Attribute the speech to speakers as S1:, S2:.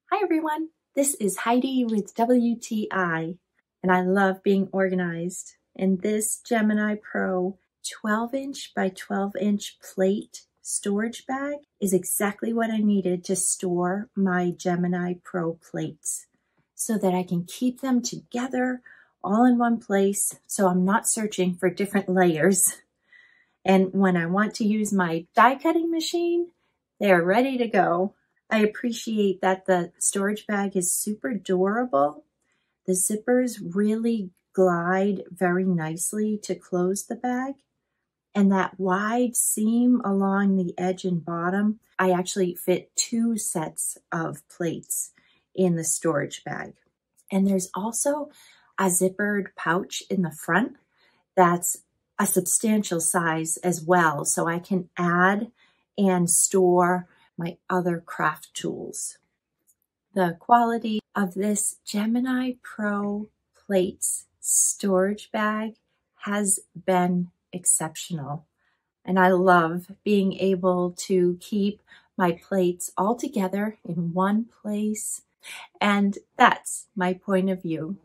S1: Hi everyone, this is Heidi with WTI, and I love being organized. And this Gemini Pro 12-inch by 12-inch plate storage bag is exactly what I needed to store my Gemini Pro plates so that I can keep them together all in one place so I'm not searching for different layers. And when I want to use my die cutting machine, they're ready to go. I appreciate that the storage bag is super durable. The zippers really glide very nicely to close the bag. And that wide seam along the edge and bottom, I actually fit 2 sets of plates in the storage bag. And there's also a zippered pouch in the front that's a substantial size as well, so I can add and store my other craft tools. The quality of this Gemini Pro plates storage bag has been exceptional, and I love being able to keep my plates all together in one place, and that's my point of view.